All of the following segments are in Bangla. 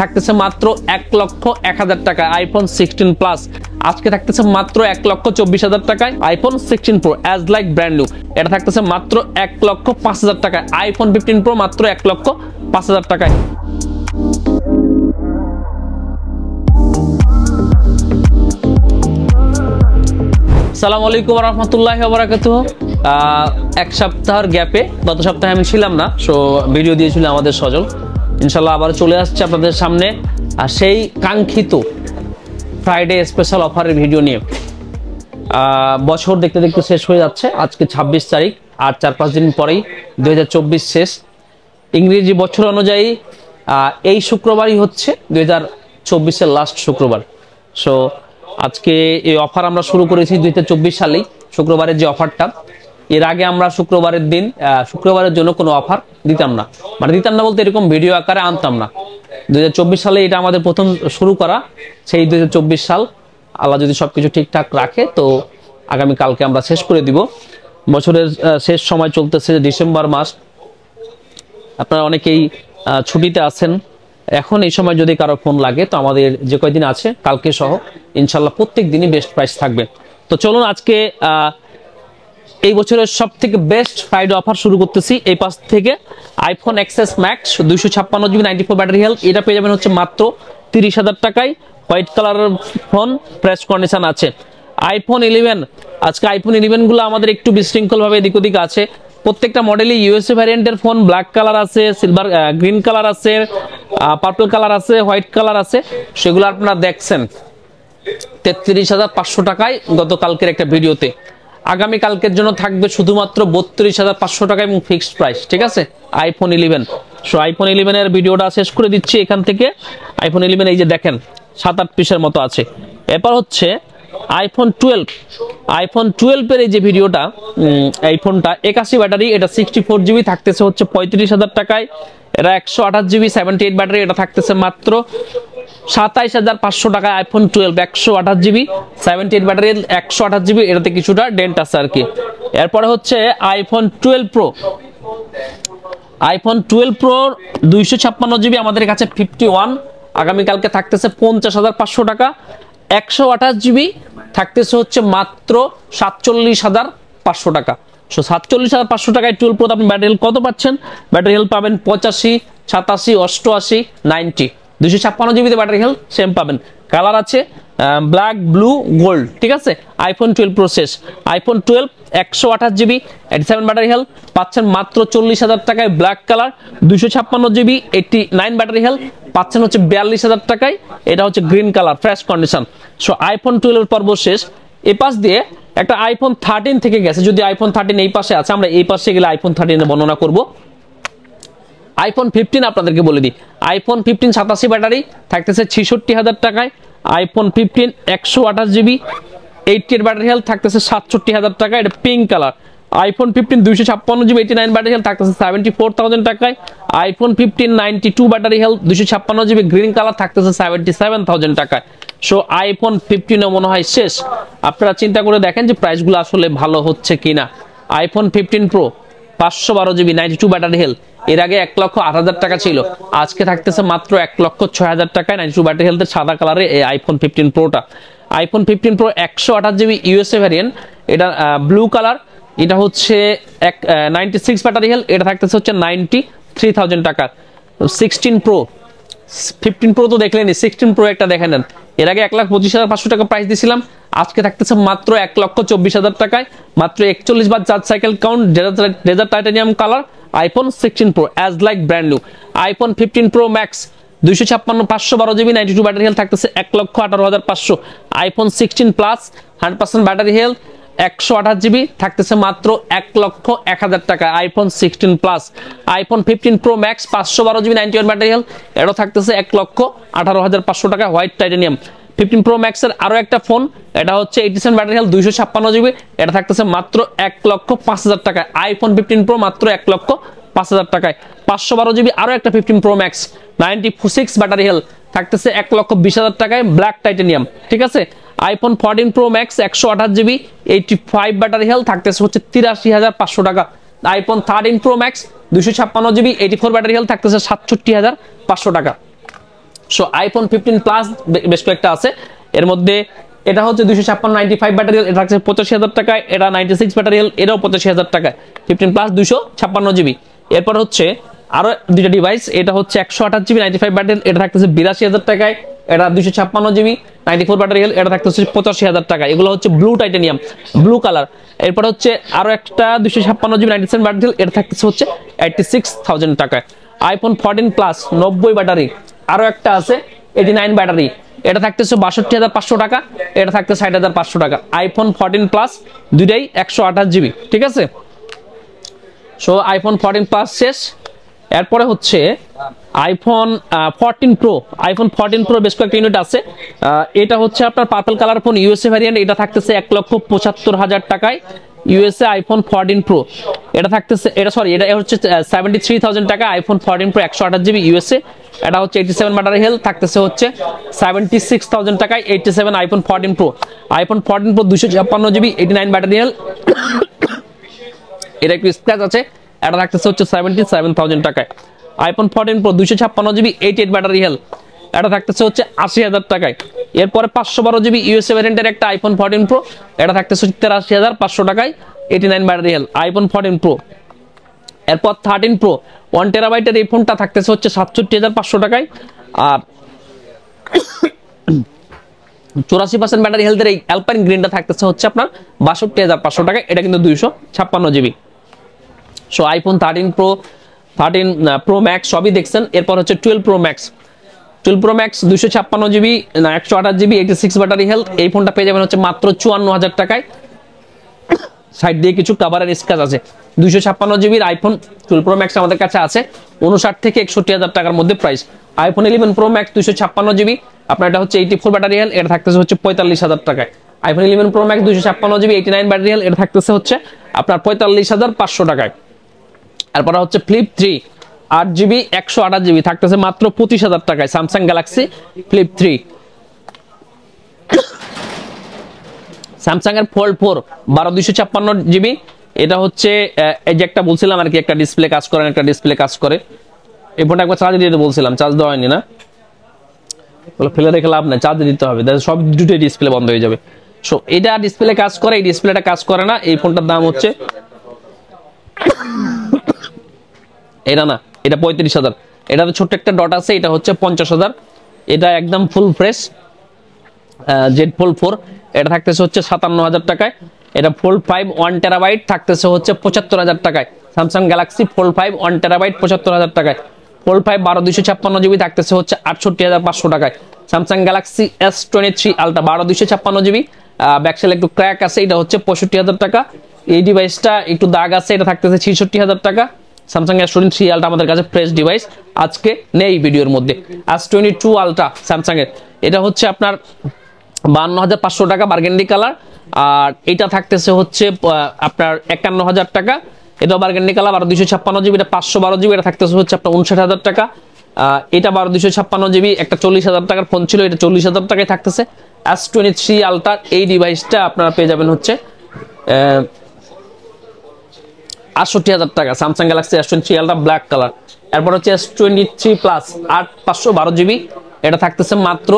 থাকতেছে মাত্র 1,01,000 টাকায় আইফোন 16 প্লাস। আজকে থাকতেছে মাত্র 1,24,000 টাকায় iPhone 16 pro as like brand new. এটা থাকতেছে মাত্র 1,05,000 টাকায় আইফোন 15 প্রো মাত্র 1,05,000 টাকায়। আসসালামু আলাইকুম ওয়া রাহমাতুল্লাহি ওয়া বারাকাতুহু। এক সপ্তাহের গ্যাপে গত সপ্তাহে আমি ছিলাম না, সো ভিডিও দিয়েছিল আমাদের সজল। ইনশাল্লাহ আবার চলে আসছে আপনাদের সামনে সেই কাঙ্ক্ষিত ফ্রাইডে স্পেশাল অফারের ভিডিও নিয়ে। বছর দেখতে দেখতে শেষ হয়ে যাচ্ছে, আজকে 26 তারিখ, আর 4-5 দিন পরেই 2024 শেষ। ইংরেজি বছর অনুযায়ী এই শুক্রবারই হচ্ছে 2024-এর লাস্ট শুক্রবার। সো আজকে এই অফার আমরা শুরু করেছি 2024 সালেই, শুক্রবারের যে অফারটা। এর আগে আমরা শুক্রবারের দিন শুক্রবারের জন্য কোনো অফার দিতাম না, মানে দিতাম না বলতে এরকম ভিডিও আকারে আনতাম না। 2024 সালে এটা আমাদের প্রথম শুরু করা। সেই 2024 সাল আল্লাহ যদি সবকিছু ঠিকঠাক রাখে তো আগামী কালকে আমরা শেষ করে দিব। বছরের শেষ সময় চলতেছে ডিসেম্বর মাস, আপনারা অনেকেই ছুটিতে আছেন। এখন এই সময় যদি কারো ফোন লাগে তো আমাদের যে কয়দিন আছে কালকে সহ ইনশাল্লাহ প্রত্যেক দিনই বেস্ট প্রাইস থাকবে। তো চলুন আজকে এই বছরের সব থেকে বেস্ট ফ্রাইডে অফার শুরু করতেছি। এই পাশ থেকে iPhone XS max 256GB 94 battery health, এটা পেয়ে যাবেন হচ্ছে মাত্র 30,000 টাকায়। হোয়াইট কালারের ফোন, প্রেস কন্ডিশন আছে। আইফোন 11, আজকে আইফোন 11 গুলো আমাদের একটু বিশৃঙ্খল ভাবে এদিক ওদিক আছে। প্রত্যেকটা মডেলই ইউএসএ ভ্যারিয়েন্টের ফোন, ব্ল্যাক কালার আছে, সিলভার গ্রিন কালার আছে, পার্পল কালার আছে, হোয়াইট কালার আছে। সেগুলো আপনারা দেখছেন 33,500 টাকায় গতকালকের একটা ভিডিওতে। আগামী কালকের জন্য থাকবে শুধুমাত্র 32,500 টাকা এবং ফিক্সড প্রাইস, ঠিক আছে? আইফোন 11। সো আইফোন 11 এর ভিডিওটা শেষ করে দিচ্ছি এখান থেকে। আইফোন 11 এই যে দেখেন 7-8 পিসের মতো আছে। এরপর হচ্ছে আইফোন 12। আইফোন 12 এর এই যে ভিডিওটা, এই ফোনটা 81 ব্যাটারি, এটা 64GB থাকতেছে হচ্ছে 35,000 টাকায়। এটা 128GB 78 ব্যাটারি, এটা থাকতেছে মাত্র 27,500 টাকায়। আইফোন 12 128GB 78 ব্যাটারি, 128GB, এটাতে কিছুটা ডেন্ট আছে আর কি। এরপরে হচ্ছে iPhone 12 pro. IPhone 12 pro 256GB আমাদের কাছে 51, আগামীকালকে থাকতেছে 50,500 টাকা। 128GB থাকতেছে হচ্ছে মাত্র 47,500 টাকা। সো 47,500 টাকায় 12 প্রো আপনি ব্যাটারি হেলথ কত পাচ্ছেন? ব্যাটারি হেলথ পাবেন 85, 87, 88, 90। 256GB ব্যাটারি হেলথ সেম পাবেন। কালার আছে ব্ল্যাক, ব্লু, গোল্ড, ঠিক আছে? আইফোন 12 প্রো শেষ। আইফোন 12 128GB 87 ব্যাটারি হেলথ পাচ্ছেন মাত্র 40,000 টাকায়। Black colour 256GB 89 battery health পাচ্ছেন হচ্ছে 42,000 টাকায়। এটা হচ্ছে green colour, fresh condition. So iPhone 12 এর পর্ব শেষ। এই পাশ দিয়ে একটা আইফোন 13 থেকে গেছে। যদি আইফোন 13 এই পাশে আছে, আমরা এই পাশে গেলে আইফোন 13 এর বর্ণনা করব। আইফোন 15 আপনাদেরকে বলে দিই। আইফোন 15 87 ব্যাটারি থাকতেছে 66,000 টাকায়। আইফোন 15 128GB 80 এর ব্যাটারি হেলথ থাকতেছে 67,000 টাকা। এটা pink colour. IPhone 15 256GB 89 battery health থাকতেছে 74,000 টাকায়। IPhone 15 92 battery health 256GB green colour থাকতেছে 77,000 টাকায়। সো আইফোন 15 মনে হয় শেষ। আপনারা চিন্তা করে দেখেন যে প্রাইসগুলো আসলে ভালো হচ্ছে কিনা। IPhone 15 pro 512GB 92 battery health এর আগে 1,08,000 টাকা ছিল, আজকে থাকতেছে মাত্র 1,06,000 টাকায় 92 ব্যাটারি হেলথের সাদা কালারে এই আইফোন 15 প্রোটা। IPhone 15 pro 128GB USA variant, এটা ব্লু কালার, এটা হচ্ছে 96 ব্যাটারি হেলথ, এটা থাকতেছে হচ্ছে 93,000 টাকা। 16 প্রো 15 প্রো তো দেখলেনি, 16 প্রো একটা দেখে নেন। এর আগে 1,25,500 টাকা প্রাইস দিয়েছিলাম, আজকে থাকতেছে মাত্র 1,24,000 টাকায়। মাত্র 41 বার charge cycle count, desert titanium colour, iPhone 16 pro as like brand new. IPhone 15 pro max 256 512GB 92 battery health থাকতেছে 1,18,500। IPhone 16 plus 100% battery health 128GB থাকতেছে মাত্র 1,01,000 টাকা। IPhone 16 plus. IPhone 15 pro max 512GB 91 battery health, এটা থাকতেছে 1,18,500 টাকা। হোয়াইট টাইটানিয়াম 15 প্রো ম্যাক্স এর আরো একটা ফোন, এটা হচ্ছে 87 ব্যাটারি হেলথ 256GB, এটা থাকতেছে মাত্র 1,05,000 টাকায়। আইফোন 15 প্রো মাত্র 1,05,000 টাকায়। 512GB আরো একটা 15 প্রো ম্যাক্স 96 ব্যাটারি হেলথ থাকতেছে 1,20,000 টাকায়, ব্ল্যাক টাইটানিয়াম, ঠিক আছে? IPhone 14 pro max 128GB 85 battery health থাকতেছে হচ্ছে 83,500 টাকা। IPhone 13 pro max 256GB 84 battery health থাকতেছে 67,500 টাকা। সো আইফোন 15 প্লাস বেশ কয়েকটা আছে, এর মধ্যে এটা হচ্ছে 256 95 ব্যাটারি, এটা থাকছে 85,000 টাকায়, এটা 96 ব্যাটারি, এটাও 85,000 টাকায় 15 প্লাস 256 জিবি। এরপর হচ্ছে আরো দুইটা ডিভাইস, এটা হচ্ছে 128 জিবি 95 ব্যাটারি, এটা থাকতেছে 82,000 টাকায়, এটা 256 জিবি 94 ব্যাটারি, এটা থাকতেছে 85,000 টাকা। এগুলো হচ্ছে ব্লু টাইটানিয়াম, ব্লু কালার। এরপর হচ্ছে আরো একটা 256 জিবি 97 ব্যাটারি, এটা থাকতেছে হচ্ছে 86,000 টাকায়। আইফোন 14 প্লাস 90 ব্যাটারি, আরো একটা আছে 89 ব্যাটারি, এটা থাকতেছে 62,500 টাকা, এটা থাকতেছে 60,500 টাকা। আইফোন 14 প্লাস দুইটাই 128 জিবি, ঠিক আছে। সো আইফোন 14 প্লাস শেষ। এরপরে হচ্ছে আইফোন 14 প্রো। আইফোন 14 প্রো বেশ কয়েকটা ইউনিট আছে, এটা হচ্ছে আপনার purple colour phone, USA variant, এটা থাকতেছে 1,75,000 টাকায় ইউএসএ আইফোন 14 প্রো। এটা থাকতেছে, এটা সরি, এটা হচ্ছে 73,000 টাকা আইফোন 14 প্রো 128 জিবি ইউএসএ, এটা হচ্ছে 87 ব্যাটারি হেলথ, থাকতেছে হচ্ছে 76,000 টাকায় 87 iPhone 14 pro. IPhone 14 pro 256 GB 89 battery health, এটা একটু স্ক্র্যাচ আছে, এটা থাকতেছে হচ্ছে 77,000 টাকায়। IPhone 14 pro 256 GB 88 battery health, এটা থাকতেছে হচ্ছে 80,000 টাকায়। এরপরে 512 জিবি ইউএসএ ভ্যারিয়েন্টের একটা আইফোন 14 প্রো, এটা থাকতেছে 83,500 টাকায় 89 ব্যাটারি হেলথ আইফোন 14 প্রো। এরপর 13 প্রো 1 টেরাবাইটের এই ফোনটা থাকতেছে হচ্ছে 67,500 টাকায়, আর 84% ব্যাটারি হেলথের এই অ্যালপাইন গ্রিনটা থাকতেছে হচ্ছে আপনার 62,500 টাকায়, এটা কিন্তু 256 GB. So iPhone 13 pro 13 pro max সবই দেখছেন। এরপর হচ্ছে 12 pro max. 12 pro max 256 GB 128 GB 86 battery health, এই ফোনটা পেয়ে যাবেন হচ্ছে মাত্র 54,000 টাকায়। সাইড দিয়ে কিছু কভারের স্ক্র্যাচ আছে। 256 জিবির আইফোন 12 প্রো ম্যাক্স আমাদের কাছে আছে 59 থেকে 61,000 টাকার মধ্যে price. IPhone 11 pro max 256 GB, আপনার এটা হচ্ছে 84 ব্যাটারি হেলথ, এটা থাকতেছে হচ্ছে 45,000 টাকায়। IPhone 11 pro max 256 GB 89 battery health, এটা থাকতেছে হচ্ছে আপনার 45,500 টাকায়। এরপর হচ্ছে ফ্লিপ 3 8 জিবি 128 জিবি, থাকতেছে মাত্র 25,000 টাকায় স্যামসাং গ্যালাক্সি ফ্লিপ 3। স্যামসাং এর ফোল্ড 4 12 জিবি, এটা হচ্ছে এই যে একটা বলছিলাম আর কি, একটা ডিসপ্লে কাজ করে, একটা ডিসপ্লে কাজ করে। এই ফোনটা একবার চার্জ দিতে বলছিলাম, চার্জ দেওয়া হয়নি না, বলে ফেলে রেখে লাভ নাই, চার্জ দিতে হবে, সব দুটোই ডিসপ্লে বন্ধ হয়ে যাবে। সো এটা ডিসপ্লে কাজ করে, এই ডিসপ্লেটা কাজ করে না। এই ফোনটার দাম হচ্ছে এটা না, এটা 35,000। এটাতে ছোট্ট একটা ডট আছে, এটা হচ্ছে 50,000। এটা একদম ফুল ফ্রেশ জেড ফোল্ড 4, এটা থাকতেছে হচ্ছে 57,000 টাকায়। এটা ফোল্ড 5 1 টেরাবাইট থাকতেছে হচ্ছে 75,000 টাকায়। স্যামসাং গ্যালাক্সি ফোল্ড 5 1 টেরাবাইট 75,000 টাকায়। ফোল্ড 5 12 জিবি থাকতেছে হচ্ছে 68,500 টাকায়। Samsung Galaxy S23 ultra 12 GB, backside একটু ক্র্যাক আছে, এটা হচ্ছে 65,000 টাকা। এই ডিভাইসটা একটু দাগ আছে, এটা থাকতেছে 66,000 টাকা। স্যামসাং S23 আলট্রা আমাদের কাছে ফ্রেশ ডিভাইস আজকে নেই ভিডিওর মধ্যে। S22 আলট্রা স্যামসাং এর, এটা হচ্ছে আপনার 52,500 টাকা বার্গেন্ডি কালার, আর এটা থাকতেছে হচ্ছে আপনার 51,000 টাকা। এটা বার্গেন্ডি কালার 12 জিবি, এটা 512 জিবি, এটা থাকতেছে হচ্ছে আপনার 59,000 টাকা। এটা 12 জিবি, একটা 40,000 টাকার ফোন ছিল, এটা 40,000 টাকায় থাকতেছে। S23 আলট্রা এই ডিভাইসটা আপনারা পেয়ে যাবেন হচ্ছে 68,000 টাকা Samsung Galaxy S23 ultra black colour. এরপর হচ্ছে S23 প্লাস 512 জিবি, এটা থাকতেছে মাত্র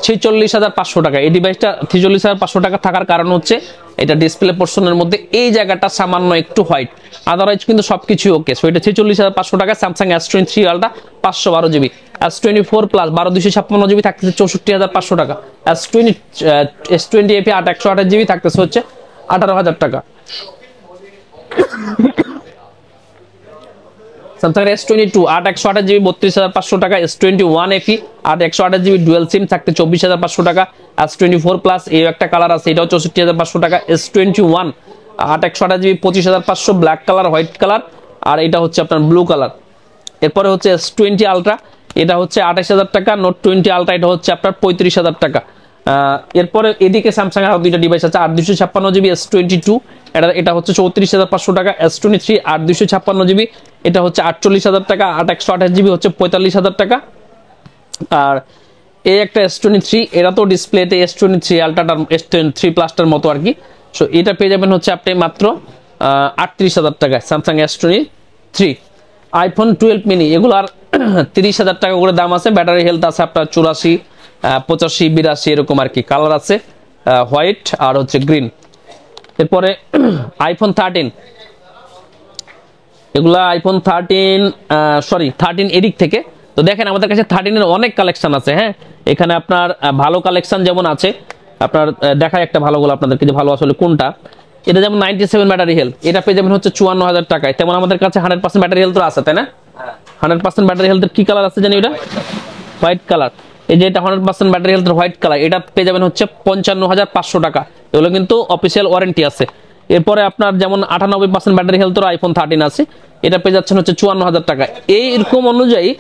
46,500 টাকা। এই ডিভাইসটা 46,500 টাকা থাকার কারণ হচ্ছে এটা ডিসপ্লে পোর্শনের মধ্যে এই জায়গাটা সামান্য একটু হোয়াইট, আদারওয়াইজ কিন্তু সবকিছু ওকে। সো এটা 46,500 টাকা Samsung S23 ultra 512 GB. S24 plus 12 GB থাকতেছে 64,500 টাকা। S20 FE 128 জিবি থাকতেছে হচ্ছে 18,000 টাকা। স্যামসাং S22 128 জিবি 32,500 টাকা। S21 FE 128 GB dual SIM থাকতে 24,500 টাকা। S24 প্লাস এই একটা কালার আছে, এটাও 64,500 টাকা। S21 128 GB 25,500 black colour white colour, আর এটা হচ্ছে আপনার ব্লু কালার। এরপরে হচ্ছে S20 আলট্রা, এটা হচ্ছে 28,000 টাকা। নোট 20 আলট্রা এটা হচ্ছে আপনার 35,000 টাকা। এরপরে এদিকে স্যামসাং এর আরো দুইটা ডিভাইস আছে 8 জিবি S22, এটা হচ্ছে 34,500 টাকা। S23 8 জিবি, এটা হচ্ছে 48,000 টাকা। 128 জিবি হচ্ছে 45,000 টাকা। আর এই একটা S23, এটা তো ডিসপ্লেতে S23 আলট্রাটার S23 প্লাসটার মতো আর কি। সো এটা পেয়ে যাবেন হচ্ছে আপনি মাত্র 38,000 টাকা স্যামসাং S23। আইফোন 12 মিনি এগুলার 30,000 টাকা করে দাম আছে। ব্যাটারি হেলথ আছে আপনার 84, 85, 82 এরকম আর কি। কালার আছে হোয়াইট আর হচ্ছে গ্রিন। এরপরে আইফোন 13, এগুলা আইফোন 13 13 এদিক থেকে। তো দেখেন আমাদের কাছে 13 এর অনেক কালেকশন আছে। হ্যাঁ, এখানে আপনার ভালো কালেকশন যেমন আছে, আপনার দেখায় একটা ভালোগুলো আপনাদেরকে যে ভালো আসলে কোনটা। এটা যেমন 97 ব্যাটারি হেলথ, এটা পেয়ে যাবেন হচ্ছে 54,000 টাকায়। তেমন আমাদের কাছে 100% ব্যাটারি হেলথ আছে, তাই না? 100% ব্যাটারি হেলথের কি কালার আছে জানি, এটা হোয়াইট কালার। এই যে এটা 100% ব্যাটারি হেলথের হোয়াইট কালার, এটা পেয়ে যাবেন হচ্ছে 55,500 টাকা। এগুলো কিন্তু অফিসিয়াল ওয়ারেন্টি আছে। এরপরে আপনার যেমন 98% ব্যাটারি হেলথের আইফোন 13 আছে, এটা পেয়ে যাচ্ছেন হচ্ছে 54,000 টাকা। এইরকম অনুযায়ী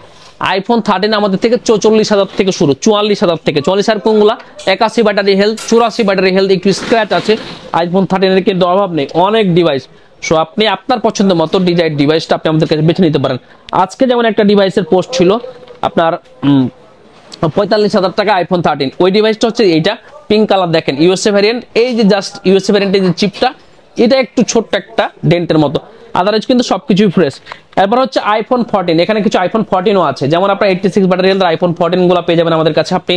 আইফোন 13 আমাদের থেকে 44,000 থেকে শুরু, 44,000 থেকে। 44,000 কোনগুলা? 81 ব্যাটারি হেলথ, 84 ব্যাটারি হেলথ, একটু স্ক্র্যাচ আছে। আইফোন 13 এর কিন্তু অভাব নেই, অনেক ডিভাইস। সো আপনি আপনার পছন্দ মতো ডিজাইন ডিভাইসটা আপনি আমাদের কাছে বেছে নিতে পারেন। আজকে যেমন একটা ডিভাইসের পোস্ট ছিল আপনার 45,000 টাকা আইফোন 13, ওই ডিভাইসটা হচ্ছে এইটা পিঙ্ক কালার। দেখেন ইউএসএ ভ্যারিয়েন্ট, এই যে জাস্ট ইউএসএ ভ্যারিয়েন্টের যে চিপটা, এটা একটু ছোট্ট একটা ডেন্টের মতো, আদারওয়াইজ কিন্তু সবকিছুই ফ্রেশ। এরপর হচ্ছে আইফোন 14, এখানে কিছু আইফোন 14ও আছে। যেমন আপনার 86 ব্যাটারি হেলথের আইফোন 14 গুলো পেয়ে যাবেন আমাদের কাছে আপনি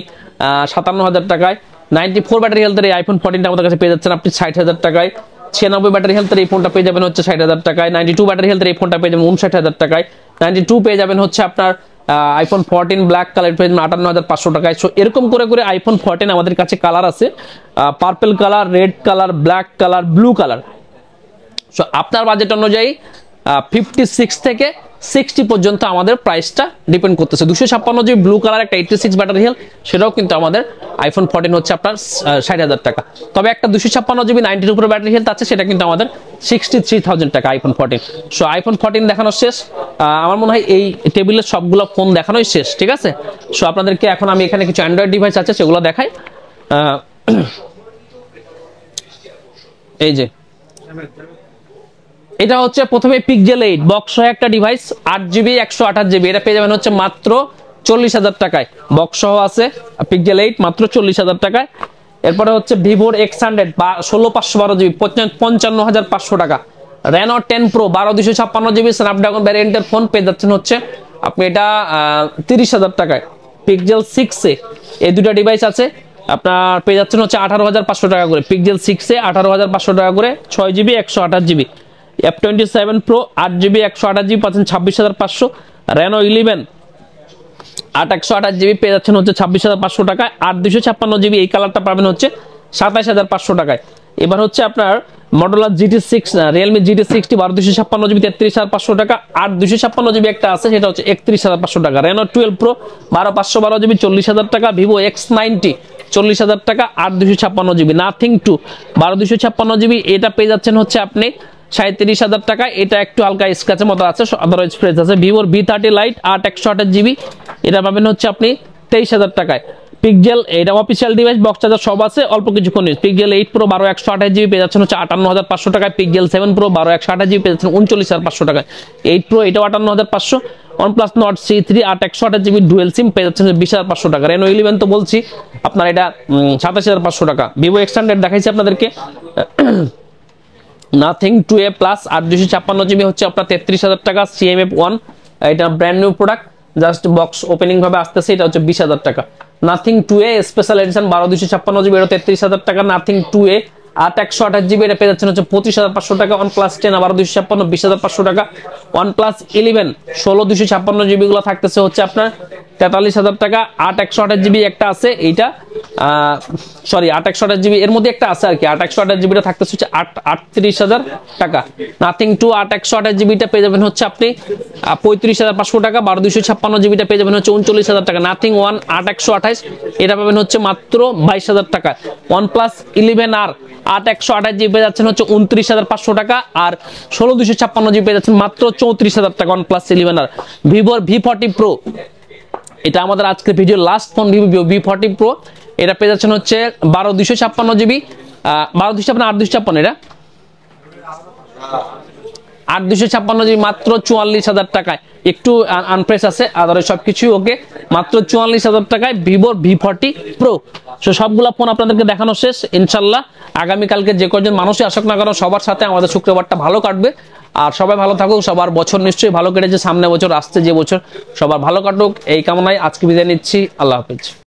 57,000 টাকায়। 94 ব্যাটারি হেলথের এই আইফোন 14টা আমাদের কাছে পেয়ে যাচ্ছেন আপনি 60,000 টাকায়। 96 ব্যাটারি হেলথের এই ফোনটা পেয়ে যাবেন হচ্ছে 60,000 টাকায়। 92 ব্যাটারি হেলথের এই ফোনটা পেয়ে যাবেন 59,000 টাকায়। 92 পেয়ে যাবেন হচ্ছে আপনার আইফোন 14 ব্ল্যাক কালার পেয়ে যাবেন 58,500 টাকায়। সো এরকম করে করে আইফোন 14 আমাদের কাছে কালার আছে, purple colour, red colour, black colour, blue colour. So আপনার বাজেট অনুযায়ী 56 থেকে 60 পর্যন্ত আমাদের প্রাইসটা ডিপেন্ড করতেছে। 256 জিবি ব্লু কালার একটা 86 ব্যাটারি হেলথ, সেটাও কিন্তু আমাদের আইফোন 14 হচ্ছে আপনার 60,000 টাকা। তবে একটা 256 জিবি 90 উপরে ব্যাটারি হেলথ আছে, সেটা কিন্তু আমাদের 63,000 টাকা আইফোন 14। সো আইফোন 14 দেখানো শেষ। আমার মনে হয় এই টেবিলের সবগুলো ফোন দেখানোই শেষ, ঠিক আছে? সো আপনাদেরকে এখন আমি এখানে কিছু অ্যান্ড্রয়েড ডিভাইস আছে সেগুলো দেখাই। এই যে এটা হচ্ছে প্রথমে পিক্সেল 8 বক্স সহ একটা ডিভাইস, 8GB 128GB, এটা পেয়ে যাবেন হচ্ছে মাত্র 40,000 টাকায়। বক্স সহ আছে পিক্সেল 8 মাত্র 40,000 টাকায়। এরপরে হচ্ছে ভিভোর X100 16/512GB 55,500 টাকা। রেনো 10 প্রো 12/256GB স্ন্যাপড্রাগন ভ্যারিয়েন্টের ফোন পেয়ে যাচ্ছেন হচ্ছে আপনি এটা 30,000 টাকায়। পিক্সেল 6 এই দুটো ডিভাইস আছে, আপনার পেয়ে যাচ্ছেন হচ্ছে 18,500 টাকা করে। পিক্সেল 6 18,500 টাকা করে, 6GB 128GB। F27 Pro 8GB 128GB পাচ্ছেন 26,500। রেনো 11 8/128GB পেয়ে যাচ্ছেন হচ্ছে 26,500 টাকায়। 8/256GB এই কালারটা পাবেন হচ্ছে 27,500 টাকায়। এবার হচ্ছে আপনার Motorola GT6 Realme GT60 12/256GB 33,500 টাকা। 8/256GB একটা আছে, সেটা হচ্ছে 31,500 টাকা। রেনো 12 Pro 12/512GB 40,000 টাকা। ভিভো X90 40,000 টাকা 8/256GB। নাথিং 2 12/256GB, এটা পেয়ে যাচ্ছেন হচ্ছে আপনি 37,000 টাকা। এটা একটু হালকা স্ক্র্যাচের মতো আছে, আদারওয়াইজ ফ্রেশ আছে। ভিভোর V30 লাইট 8/128GB, এটা পাবেন হচ্ছে আপনি 23,000 টাকায়। পিক্সেল এটা অফিসিয়াল ডিভাইস, বক্স চার্জার সব আছে, অল্প কিছুক্ষণ ইউজ। পিক্সেল 8 Pro 12/128GB পেয়ে যাচ্ছেন হচ্ছে 58,500 টাকায়। পিক্সেল 7 Pro 12/128GB পেয়ে যাচ্ছেন 39,500 টাকায়। 8 Pro এটাও 58,500। OnePlus Nord C3 8/128GB dual সিম পেয়ে যাচ্ছেন 20,500 টাকা। রেনো 11 তো বলছি আপনার এটা 27,500 টাকা। ভিভো X100 দেখাইছি আপনাদেরকে, নাথিং 2A প্লাস 8/256GB হচ্ছে আপনার 33,000 টাকা। CMF1 এটা brand new product, just box opening ভাবে আসতেছে, এটা হচ্ছে 20,000 টাকা। Nothing 2A special edition 12/256GB, এটা 33,000 টাকা। নাথিং 2A 8/128GB, এটা পেয়ে যাচ্ছেন হচ্ছে 25,500 টাকা। OnePlus 10 12/256 20,500 টাকা। OnePlus 11 16/256GB গুলো থাকতেছে হচ্ছে আপনার 43,000 টাকা। 8/128GB একটা আছে, এইটা সরি 8/128GB এর মধ্যে একটা আছে আর কি। 8/128GB টা থাকতেছে হচ্ছে 38,000 টাকা। নাথিং 2 8/128GB টা পেয়ে যাবেন হচ্ছে আপনি 35,500 টাকা। 12/256GB টা পেয়ে যাবেন হচ্ছে 39,000 টাকা। নাথিং 1 8/128 এটা পাবেন হচ্ছে মাত্র 22,000 টাকা। OnePlus 11R 8/128GB পেয়ে যাচ্ছেন হচ্ছে 29,500 টাকা। আর 16/256GB পেয়ে যাচ্ছেন মাত্র 34,000 টাকা OnePlus 11R। ভিভোর V40 Pro, এটা আমাদের আজকের ভিডিওর last phone, Vivo V40 Pro, এটা পেয়ে যাচ্ছেন হচ্ছে 12/256GB 12/256 8/256 এটা 8/256GB মাত্র 44,000 টাকায়। একটু আনপ্রেস আছে, আদারওয়াইজ সবকিছু ওকে, মাত্র 44,000 টাকায় ভিভোর V40 Pro। সো সবগুলা ফোন আপনাদেরকে দেখানো শেষ। ইনশাল্লাহ আগামীকালকে যে কজন মানুষই আসুক না কেন, সবার সাথে আমাদের শুক্রবারটা ভালো কাটবে। আর সবাই ভালো থাকুক, সবার বছর নিশ্চয়ই ভালো কেটেছে, সামনে বছর আসছে যে বছর সবার ভালো কাটুক এই কামনায় আজকে বিদায় নিচ্ছি। আল্লাহ হাফেজ।